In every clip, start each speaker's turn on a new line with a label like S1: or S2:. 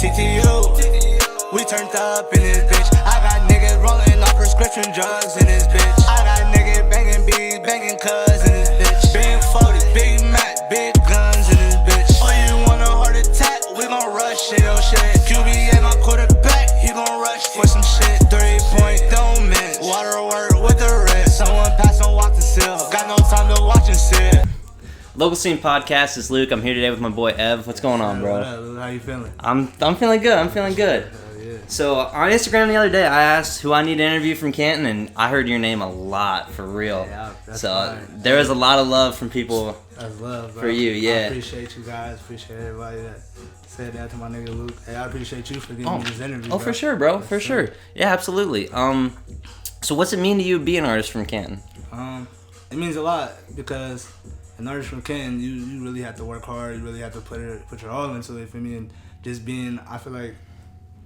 S1: TTU, we turned up in this bitch. I got niggas rolling off prescription drugs in this bitch. I got niggas banging bees, banging cuz in this bitch. Big 40, big Mac, big guns in this bitch. Oh, you want a heart attack? We gon' rush in your shit. QB ain't my quarterback, he gon' rush for some shit. 3-point, don't miss. Water work with the wrist. Someone pass and walk the seal. Got no time to watch and sit.
S2: Local Scene Podcast is Luke. I'm here today with my boy Ev. What's going on, bro?
S1: What up, Luke? How you feeling?
S2: I'm feeling good. I'm feeling good.
S1: Yeah.
S2: So on Instagram the other day, I asked who I need to interview from Canton, and I heard your name a lot for real.
S1: Yeah, that's
S2: so
S1: fine.
S2: there was a lot of love from people.
S1: That's love, bro.
S2: For you, yeah.
S1: I appreciate you guys. Appreciate everybody that said that to my nigga Luke. Hey, I appreciate you for giving me this interview.
S2: Oh,
S1: bro.
S2: for sure, bro. For sure. Yeah, absolutely. So what's it mean to you to be an artist from Canton?
S1: It means a lot because an artist from Canton, you really have to work hard. You really have to put your all into it. For me, and just I feel like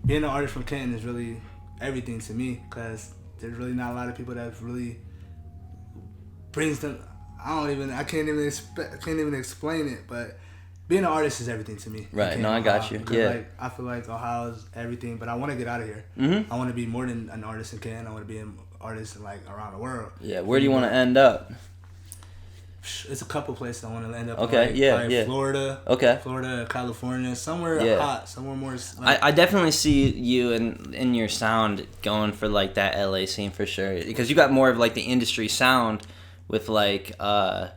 S1: being an artist from Canton is really everything to me because there's really not a lot of people that really brings them. I can't even explain it, but being an artist is everything to me.
S2: Right. No, I got you. Yeah.
S1: Like, I feel like Ohio is everything, but I want to get out of here.
S2: Mm-hmm.
S1: I want to be more than an artist in Canton. I want to be an artist like around the world.
S2: Yeah. Where do you want to end up?
S1: It's a couple places I want to end up.
S2: Okay, yeah.
S1: Florida.
S2: Okay.
S1: Florida, California, somewhere hot, somewhere more. Like,
S2: I definitely see you in your sound going for like that LA scene for sure, because you got more of like the industry sound with like I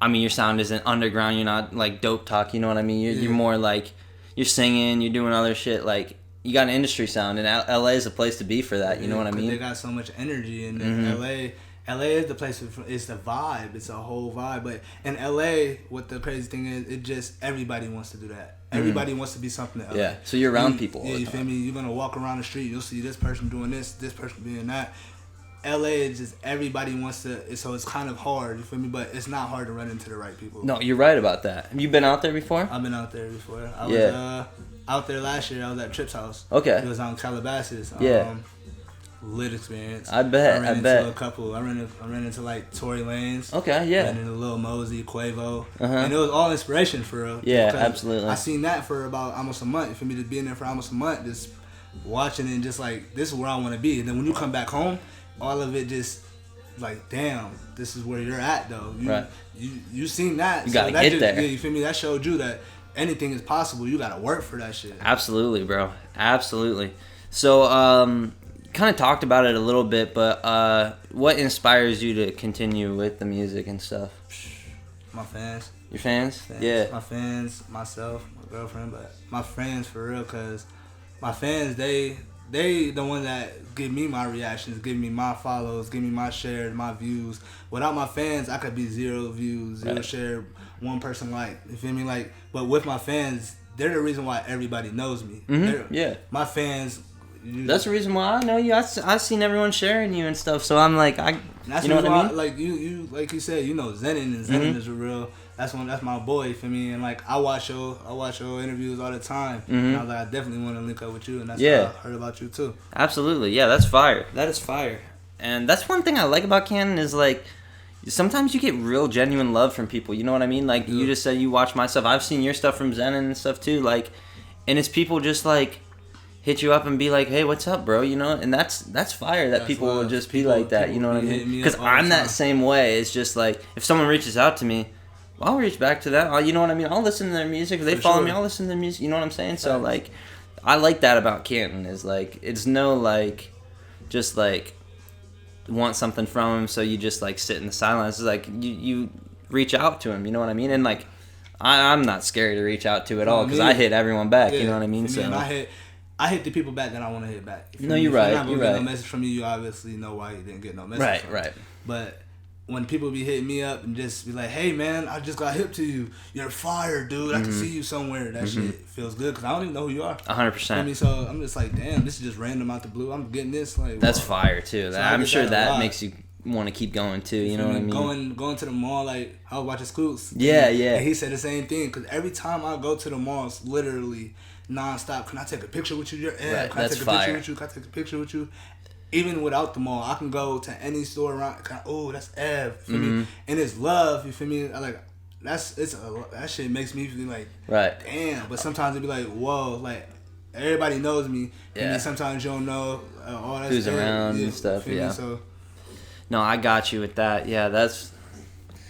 S2: mean your sound isn't underground. You're not like dope talk. You know what I mean? You're more like you're singing. You're doing other shit. Like you got an industry sound, and LA is a place to be for that. You know what I mean?
S1: They got so much energy in LA. LA is the place. It's the vibe. It's a whole vibe. But in LA, what the crazy thing is, it just everybody wants to do that. Everybody wants to be something in LA.
S2: Yeah. So you're around people.
S1: Yeah, you feel me? You're gonna walk around the street. You'll see this person doing this person doing that. LA is just everybody wants to. So it's kind of hard. You feel me? But it's not hard to run into the right people.
S2: No, you're right about that. Have you been out there before?
S1: I've been out there before. I was out there last year. I was at Tripp's house.
S2: Okay.
S1: It was out in Calabasas. Lit experience.
S2: I bet.
S1: I ran into a couple. I ran into like Tory Lanez.
S2: Okay, yeah.
S1: Ran into Lil Mosey, Quavo, and it was all inspiration for real.
S2: Yeah, absolutely.
S1: I seen that for about almost a month. For me to be in there for almost a month, just watching it and just like this is where I want to be. And then when you come back home, all of it just like damn, this is where you're at though. You seen that?
S2: You gotta get there.
S1: Yeah, you feel me? That showed you that anything is possible. You gotta work for that shit.
S2: Absolutely, bro. Absolutely. So, kind of talked about it a little bit, but what inspires you to continue with the music and stuff?
S1: My fans.
S2: Your fans? Yeah.
S1: My fans, myself, my girlfriend, but my fans for real, cause my fans they the one that give me my reactions, give me my follows, give me my shares, my views. Without my fans, I could be 0 views, 0 share, 1 person like. You feel me? Like, but with my fans, they're the reason why everybody knows me.
S2: Mm-hmm. Yeah.
S1: My fans.
S2: That's the reason why I know you. I've seen everyone sharing you and stuff, so I'm like,
S1: that's
S2: you know what I mean?
S1: Like you, like you said, you know Zenon, and Zenon is a real. That's my boy for me, and like I watch your interviews all the time. And I was like, I definitely want to link up with you, and that's how I heard about you too.
S2: Absolutely, yeah, that's fire. That is fire, and that's one thing I like about Canton is like. Sometimes you get real genuine love from people, you know what I mean? Like you just said you watch my stuff. I've seen your stuff from Zenon and stuff too, like, and it's people just like hit you up and be like, hey, what's up, bro? You know, and that's fire that people will just be like that, you know what I mean? Because I'm that same way. It's just like, if someone reaches out to me, well, I'll reach back to that. You know what I mean? I'll listen to their music. If they follow me, I'll listen to their music. You know what I'm saying? So, like, I like that about Canton is, like, it's no, like, just, like, want something from him, so you just, like, sit in the silence. It's like, you reach out to him, you know what I mean? And, like, I'm not scary to reach out to at all because I hit everyone back, you know what I mean? So
S1: I hit the people back that I want to hit back.
S2: No, you're right.
S1: If you're not going to get no message from you, you obviously know why you didn't get no message.
S2: Right.
S1: But when people be hitting me up and just be like, hey, man, I just got hip to you. You're fired, dude. I can see you somewhere. That shit feels good because I don't even know who you are.
S2: 100%.
S1: I mean, so I'm just like, damn, this is just random out the blue. I'm getting this. Like,
S2: that's fire, too.
S1: So
S2: I'm sure that makes you want to keep going, too. You know what I mean?
S1: Going to the mall, like, I was watching Scoots.
S2: Yeah.
S1: And he said the same thing because every time I go to the malls, literally non-stop, can I take a picture with you? You're
S2: right,
S1: can I take a picture with you? Can I take a picture with you? Even without the mall, I can go to any store around. Oh, that's Ev. You feel me? And it's love. You feel me? That shit makes me feel like,
S2: right.
S1: damn. But sometimes it be like, whoa, like everybody knows me.
S2: Yeah.
S1: And then sometimes you don't know all that
S2: who's
S1: stuff.
S2: around and stuff. Yeah.
S1: So
S2: No, I got you with that. Yeah,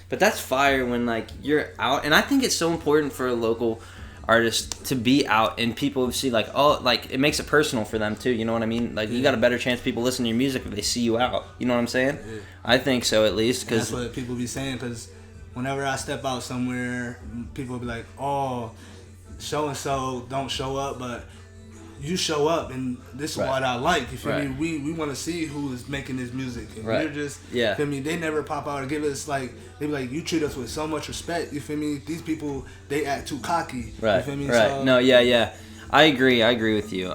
S2: but that's fire when like you're out, and I think it's so important for a local artist to be out and people see like, oh, like it makes it personal for them too. You know what I mean? Like you got a better chance people listen to your music if they see you out. You know what I'm saying?
S1: Yeah.
S2: I think so, at least, because
S1: that's what people be saying. Because whenever I step out somewhere, people be like, oh, so and so don't show up, but you show up, and this is what I like. You feel me? We want to see who is making this music, and we're just feel me. They never pop out and give us like, they be like, you treat us with so much respect. You feel me? These people, they act too cocky.
S2: Right.
S1: You feel me?
S2: Right.
S1: So,
S2: No. Yeah. I agree with you.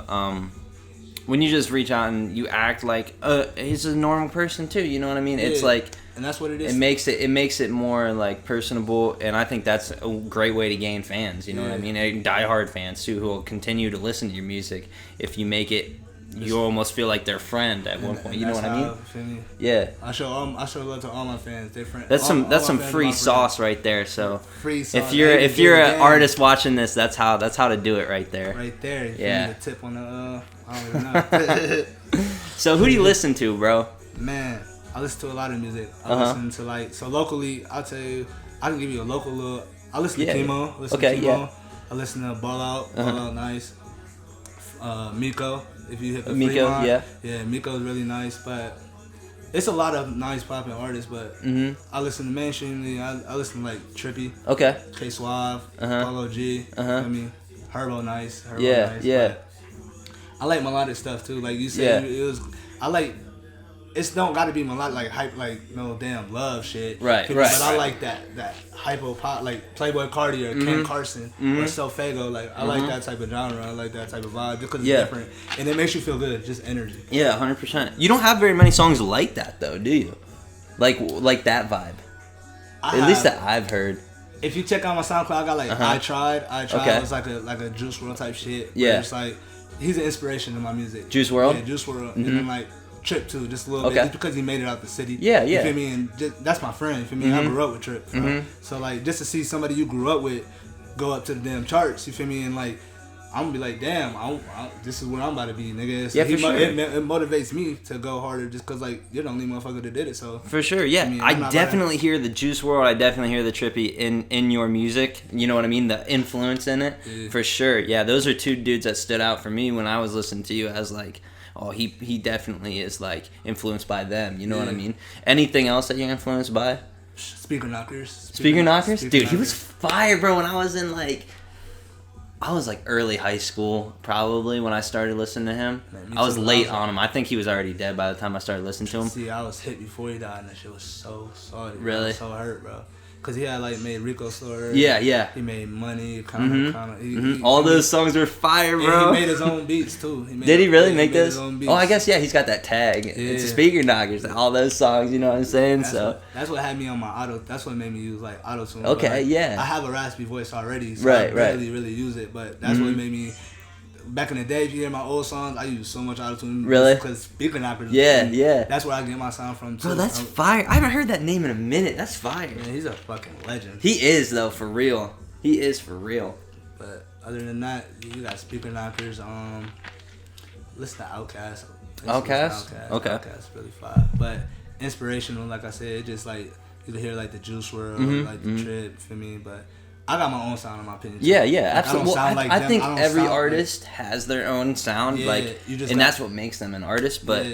S2: When you just reach out and you act like he's a normal person too. You know what I mean? It's like.
S1: And that's what it is.
S2: It makes it more like personable, and I think that's a great way to gain fans. You know what I mean? And diehard fans too, who will continue to listen to your music if you make it. You almost feel like their friend at one point. You know what I mean?
S1: Feel me?
S2: Yeah.
S1: I show love to all my fans. They're friends.
S2: That's some free sauce right there. So
S1: free sauce.
S2: if you're an artist watching this, that's how to do it right there.
S1: Right there.
S2: Yeah.
S1: The tip on the I don't even know.
S2: So who do you listen to, bro?
S1: Man, I listen to a lot of music. I listen to like, so locally, I'll tell you, I can give you a local little. I listen to Chemo. I listen to Ball Out. Ball Out, nice. Miko, if you hit the
S2: Miko,
S1: Fremont.
S2: yeah,
S1: Miko's really nice, but it's a lot of nice popping artists. But I listen to mainstreamly. I listen to like Trippy, K Suave, Polo G. I mean, Herbo nice. Nice, but I like melodic stuff too. Like you said, it was. I like. It's don't gotta be melodic like hype, like no damn love shit.
S2: Right.
S1: But I like that hypo pop, like Playboy Cardi or Ken Carson or Sofago. Like I like that type of genre. I like that type of vibe because it's different and it makes you feel good. Just energy. Yeah,
S2: 100%. You don't have very many songs like that though, do you? Like that vibe. At least that I've heard.
S1: If you check out my SoundCloud, I got like I tried. Okay. It was like a Juice WRLD type shit.
S2: Yeah.
S1: It's like he's an inspiration to my music.
S2: Juice WRLD.
S1: Yeah, Juice WRLD. And then like. Trip too, just a little bit, just because he made it out the city.
S2: Yeah.
S1: You feel me? And that's my friend. You feel me? I grew up with Trip. So like, just to see somebody you grew up with go up to the damn charts. You feel me? And like, I'm gonna be like, damn, this is where I'm about to be, nigga. So
S2: for sure.
S1: It motivates me to go harder, just because like you're the only motherfucker that did it. So
S2: for sure, yeah. I definitely hear the Juice WRLD. I definitely hear the Trippy in your music. You know what I mean? The influence in it, for sure. Yeah, those are two dudes that stood out for me when I was listening to you as like. Oh, he definitely is like influenced by them. You know what I mean? Anything else that you're influenced by?
S1: Speaker Knockers.
S2: Speaker Knockers? Dude, he was fire, bro. When I was in like, early high school, probably, when I started listening to him. Man, I was late on him. I think he was already dead by the time I started listening to him.
S1: See, I was hit before he died, and that shit was so salty.
S2: Really?
S1: I was so hurt, bro. Because he had, like, made Rico Story.
S2: Yeah.
S1: He made Money,
S2: all those songs were fire, bro.
S1: And he made his own beats, too.
S2: Did he really make those? Oh, I guess, he's got that tag. Yeah. It's Speaker Knockers. All those songs, you know what I'm saying?
S1: That's what had me on my auto. That's what made me use, like, auto-tune.
S2: Okay,
S1: like, I have a raspy voice already, so I really use it. But that's what made me... Back in the day, if you hear my old songs, I use so much autotune.
S2: Really?
S1: Because Speaker Knockers.
S2: Yeah.
S1: That's where I get my sound from, too.
S2: Bro, that's fire. I haven't heard that name in a minute. That's fire.
S1: Man, he's a fucking legend.
S2: He is, though, for real. He is for real.
S1: But other than that, you got Speaker Knockers. Listen to Outkast.
S2: Outkast? Okay.
S1: Outkast really fire. But inspirational, like I said, it just like, you can hear like the Juice WRLD, like the Trip, for me, but... I got my own sound in my opinion.
S2: Yeah,
S1: like,
S2: absolutely. I think every artist has their own sound, and that's what makes them an artist. But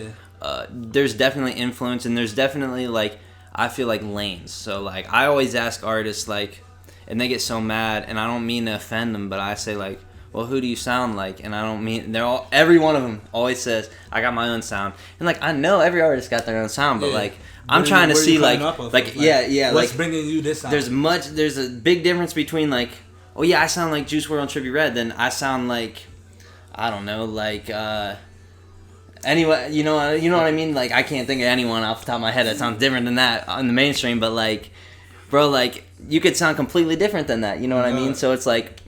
S2: there's definitely influence, and there's definitely like I feel like lanes. So like I always ask artists like, and they get so mad, and I don't mean to offend them, but I say like, well, who do you sound like? And I don't mean every one of them always says I got my own sound, and like I know every artist got their own sound, but like. I'm trying to see what's
S1: bringing you this sound?
S2: There's a big difference between like, oh yeah, I sound like Juice WRLD and Trippie Redd, then I sound like, I don't know, like anyway, you know what I mean? Like I can't think of anyone off the top of my head that sounds different than that on the mainstream, but like, bro, like you could sound completely different than that. You know what I mean? So it's like,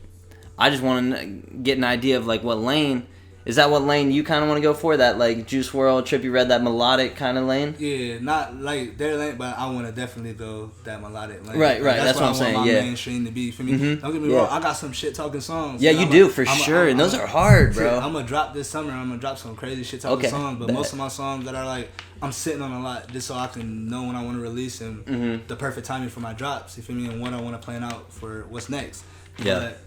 S2: I just want to get an idea of like what lane. Is that what lane you kind of want to go for? That like Juice WRLD, Trippie Redd, that melodic kind of lane?
S1: Yeah, not like their lane, but I want to definitely go that melodic lane.
S2: Right. That's what I'm saying.
S1: I want my
S2: Yeah.
S1: mainstream to be for me. Don't get me wrong, I got some shit talking songs.
S2: Yeah, you do for sure, and those are hard, bro.
S1: I'm gonna drop this summer. I'm gonna drop some crazy shit talking songs, but most of my songs that are like I'm sitting on a lot just so I can know when I want to release and the perfect timing for my drops. You feel me? And what I want to plan out for what's next.
S2: Yeah.
S1: But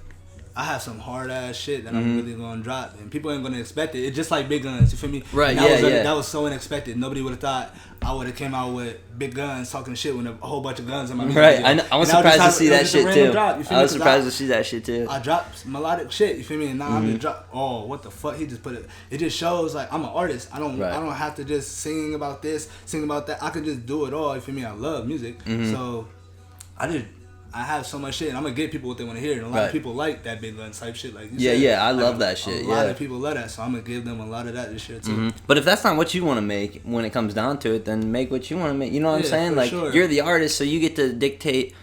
S1: I have some hard ass shit that I'm really gonna drop, and people ain't gonna expect it. It's just like Big Guns, you feel me?
S2: Right?
S1: That was so unexpected. Nobody would have thought I would have came out with Big Guns talking shit with a whole bunch of guns in my music video.
S2: I was surprised to see that shit too. I was surprised to see that shit too.
S1: I dropped melodic shit, you feel me? And now I'm just drop. Oh, what the fuck? He just put it. It just shows like I'm an artist. I don't have to just sing about this, sing about that. I can just do it all. You feel me? I love music, so I have so much shit, and I'm gonna give people what they want to hear. And a lot of people like that Big Gun type shit. Like you said,
S2: I love that shit.
S1: A lot of people love that, so I'm gonna give them a lot of that this year too.
S2: But if that's not what you want to make, when it comes down to it, then make what you want to make. You know what I'm saying? Like you're the artist, so you get to dictate,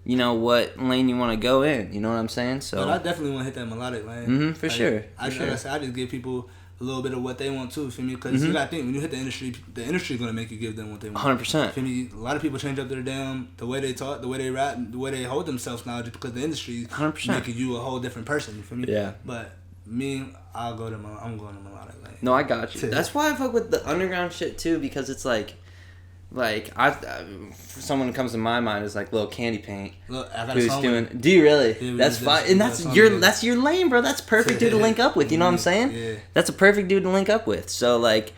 S2: you know, what lane you want to go in. You know what I'm saying? So
S1: but I definitely want to hit that melodic lane.
S2: For sure.
S1: Like I said, I just give people a little bit of what they want too, feel me? Because you gotta think, when you hit the industry gonna make you give them what they want.
S2: 100%.
S1: Feel me? A lot of people change up their the way they talk, the way they rap, the way they hold themselves now, just because the industry
S2: 100%.
S1: making you a whole different person. You feel me?
S2: Yeah.
S1: But me, I'm going to melodic lane.
S2: No, I got you. That's why I fuck with the underground shit too, because it's like someone who comes to my mind is like Lil Candy Paint.
S1: Look, I got
S2: who's
S1: a song
S2: doing?
S1: with
S2: Do you really?
S1: Yeah,
S2: that's fine, and that's your lane, bro. That's perfect dude to link up with. You know what I'm saying?
S1: Yeah.
S2: That's a perfect dude to link up with. So like,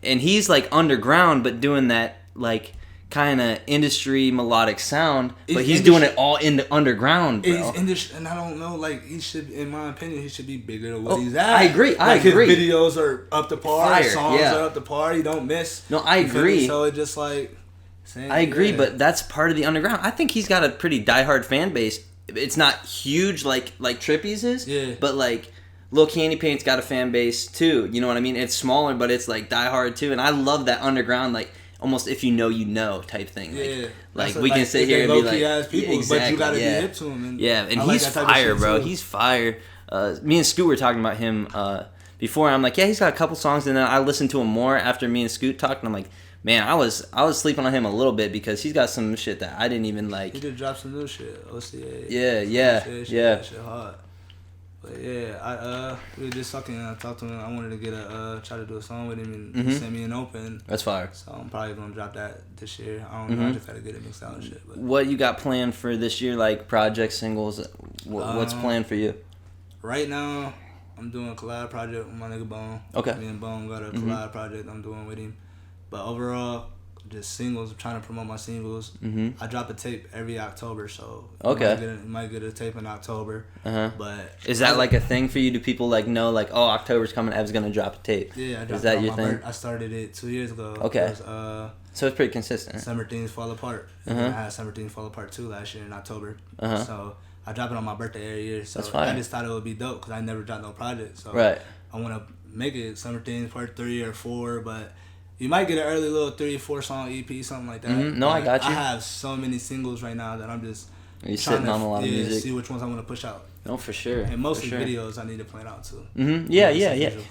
S2: and he's like underground, but doing that like kind of industry melodic sound, but he's doing it all in the underground, bro.
S1: And I don't know, like he should, in my opinion, he should be bigger than what he's at.
S2: I agree.
S1: His videos are up to par. His songs are up to par. You don't miss.
S2: No, I agree.
S1: So it just like.
S2: I agree, but that's part of the underground. I think he's got a pretty diehard fan base. It's not huge like Trippie's is, but like Lil Candy Paint's got a fan base too. You know what I mean? It's smaller, but it's like diehard too. And I love that underground, like almost if you know type thing. Like we can sit here and be like,
S1: ass people, but you gotta be hip to him.
S2: And he's fire, bro. He's fire. Me and Scoot were talking about him before. I'm like, yeah, he's got a couple songs, and then I listened to him more after me and Scoot talked, and I'm like, man, I was sleeping on him a little bit because he's got some shit that I didn't even like.
S1: He did drop some new shit. OCA.
S2: Yeah.
S1: That shit hard. But yeah, we were just talking. I talked to him. I wanted to try to do a song with him, and he sent me an open.
S2: That's fire.
S1: So I'm probably gonna drop that this year. I don't know. I just gotta get it mixed out and shit. But.
S2: What you got planned for this year? Like project singles? What's planned for you?
S1: Right now, I'm doing a collab project with my nigga Bone.
S2: Okay.
S1: Me and Bone got a collab project I'm doing with him. But overall, just singles. I'm trying to promote my singles. I drop a tape every October, so you might get a tape in October. But
S2: is that like a thing for you? Do people like know like, oh, October's coming, Ev's gonna drop a tape?
S1: Yeah, I dropped
S2: is that your thing?
S1: I started it 2 years ago.
S2: Okay. So it's pretty consistent.
S1: Summer Things Fall Apart. And I had Summer Things Fall Apart 2 last year in October. So I drop it on my birthday every year. So
S2: that's fine.
S1: I just thought it would be dope because I never dropped no project. So
S2: I
S1: want to make it Summer Things Part 3 or 4, but. You might get an early little 3-4 song EP, something like that.
S2: No, I got you.
S1: I have so many singles right now that I'm just
S2: sitting on a lot of music.
S1: See which ones I want to push out.
S2: No, for sure.
S1: And mostly videos I need to plan out too.
S2: Yeah.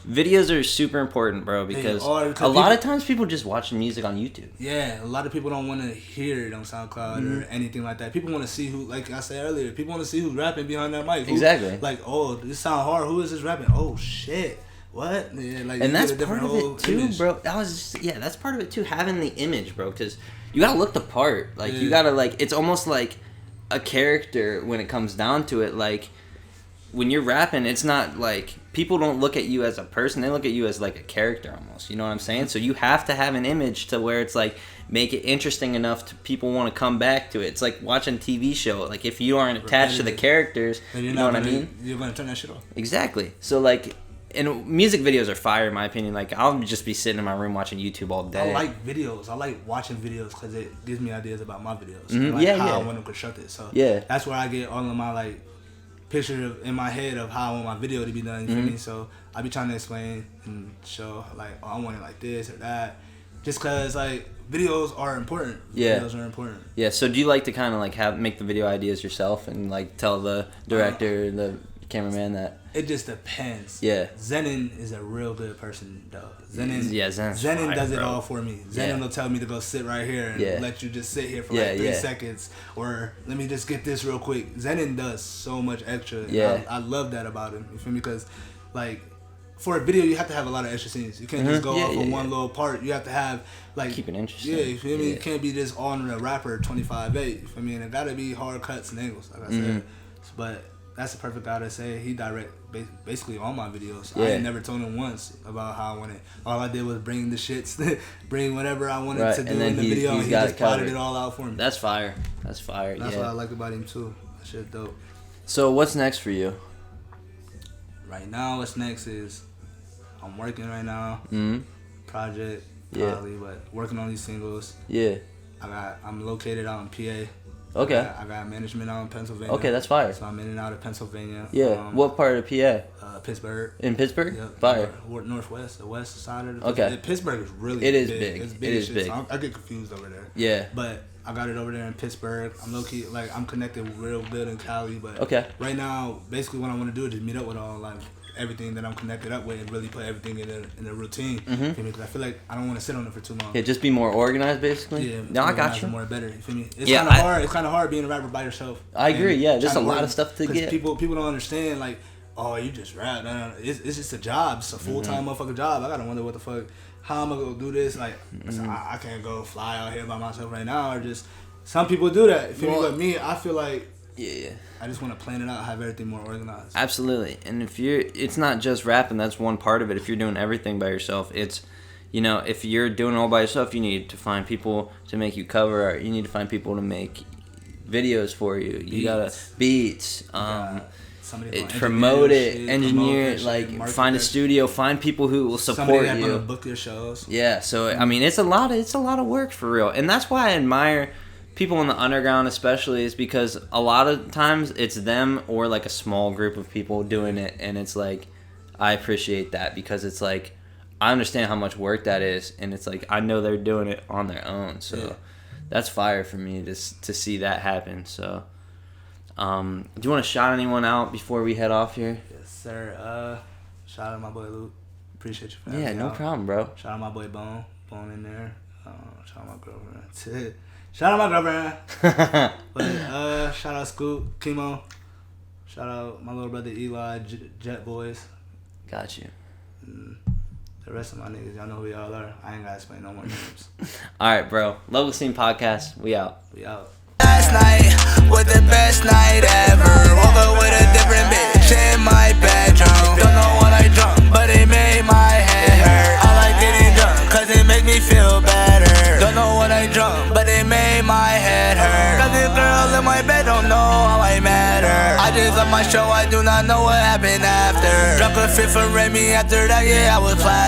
S2: Videos are super important, bro, because a lot of times people just watch music on YouTube.
S1: Yeah, a lot of people don't want to hear it on SoundCloud or anything like that. People want to see who, like I said earlier, people want to see who's rapping behind that mic.
S2: Exactly.
S1: Like, oh, this sound hard. Who is this rapping? Oh, shit. What? Yeah, like,
S2: and that's part of it too, bro. That's part of it too. Having the image, bro, because you gotta look the part. Like you gotta it's almost like a character when it comes down to it. Like when you're rapping, it's not like people don't look at you as a person; they look at you as like a character almost. You know what I'm saying? So you have to have an image to where it's like make it interesting enough to people want to come back to it. It's like watching a TV show. Like if you aren't attached to the characters, you know what I mean?
S1: You're gonna turn that shit off.
S2: Exactly. So like. And music videos are fire, in my opinion. Like, I'll just be sitting in my room watching YouTube all day.
S1: I like videos. I like watching videos because it gives me ideas about my videos. And how I want to construct it. So that's where I get all of my, like, picture in my head of how I want my video to be done. You feel me? So I be trying to explain and show, like, oh, I want it like this or that. Just because, like, videos are important. Videos are important. Yeah,
S2: so do you like to kind of, like, make the video ideas yourself and, like, tell the director, the cameraman that.
S3: It just depends.
S2: Yeah.
S3: Zenon is a real good person, though. Zenon
S2: fire,
S3: does it
S2: bro.
S3: all for me. Zenon will tell me to go sit right here and let you just sit here for like 3 seconds, or let me just get this real quick. Zenon does so much extra.
S2: Yeah.
S3: I love that about him. You feel me? Because like for a video, you have to have a lot of extra scenes. You can't just go off on one little part. You have to have like
S2: keep it interesting.
S3: Yeah, you feel me? You can't be just on the rapper 25/8. You feel me? And it gotta be hard cuts and angles, like I said. But that's the perfect guy to say. He direct basically all my videos. I ain't never told him once about how I wanted. All I did was bring the shits, bring whatever I wanted to do in the video, and he just plotted it all out for me.
S2: That's fire. That's fire.
S3: That's what I like about him too. That shit dope.
S2: So what's next for you?
S3: Right now, what's next is I'm working right now. Project probably, but working on these singles.
S2: Yeah.
S3: I'm located out in PA.
S2: Okay.
S3: I got management out in Pennsylvania.
S2: Okay, that's fire.
S3: So I'm in and out of Pennsylvania.
S2: Yeah. What part of PA?
S3: Pittsburgh.
S2: In Pittsburgh?
S3: Yep.
S2: Fire.
S3: Northwest, the west side of the
S2: Okay.
S3: Pittsburgh is really
S2: It is
S3: big.
S2: big.
S3: It's big
S2: It is
S3: shit,
S2: big.
S3: so I get confused over there.
S2: Yeah.
S3: But I got it over there in Pittsburgh. I'm low-key, like, I'm connected real good in Cali. But right now, basically what I want to do is just meet up with all, like, everything that I'm connected up with and really put everything in a routine. Because I feel like I don't want to sit on it for too long.
S2: Yeah, just be more organized, basically.
S3: Yeah,
S2: no, I got you.
S3: More better. You feel me? It's kind of hard. It's kind of hard being a rapper by yourself.
S2: I agree. Yeah, there's a lot of stuff to get.
S3: People don't understand. Like, oh, you just rap. No. It's just a job. It's a full-time motherfucking job. I gotta wonder what the fuck. How am I gonna do this? Like, I can't go fly out here by myself right now. Or just some people do that. You feel me? But me, I feel like.
S2: Yeah.
S3: I just want to plan it out, have everything more organized.
S2: Absolutely. And it's not just rapping, that's one part of it. If you're doing everything by yourself, it's, if you're doing it all by yourself, you need to find people to make you cover art. You need to find people to make videos for you. You gotta beats. Promote it, engineer it, like find a studio, find people who will support you.
S3: Gonna book your shows.
S2: Yeah, so I mean, it's a lot of work for real, and that's why I admire people in the underground, especially, is because a lot of times it's them or like a small group of people doing it, and it's like I appreciate that because it's like I understand how much work that is, and it's like I know they're doing it on their own, so that's fire for me to see that happen. So, do you want to shout anyone out before we head off here?
S3: Yes, sir. Shout out my boy Luke. Appreciate you for having me.
S2: Yeah, no problem, bro.
S3: Shout out my boy Bone in there. Shout out my girlfriend. Shout out my girlfriend. But shout out Scoop, Chemo. Shout out my little brother Eli, Jet Boys.
S2: Got you.
S3: The rest of my niggas, y'all know who y'all are. I ain't gotta explain no more names.
S2: Alright, bro. Level Scene Podcast. We out.
S1: Last night was the best night ever. Woke up with a different bitch in my bedroom. Don't know what I drunk, but it made my head hurt. I like getting drunk, cause it makes me feel better. Don't know what I drunk, but it made my head hurt. Cause this girl in my bed don't know how I met her. I just love my show, I do not know what happened after. Drunk a fifth of Remy, after that, yeah, I was flat.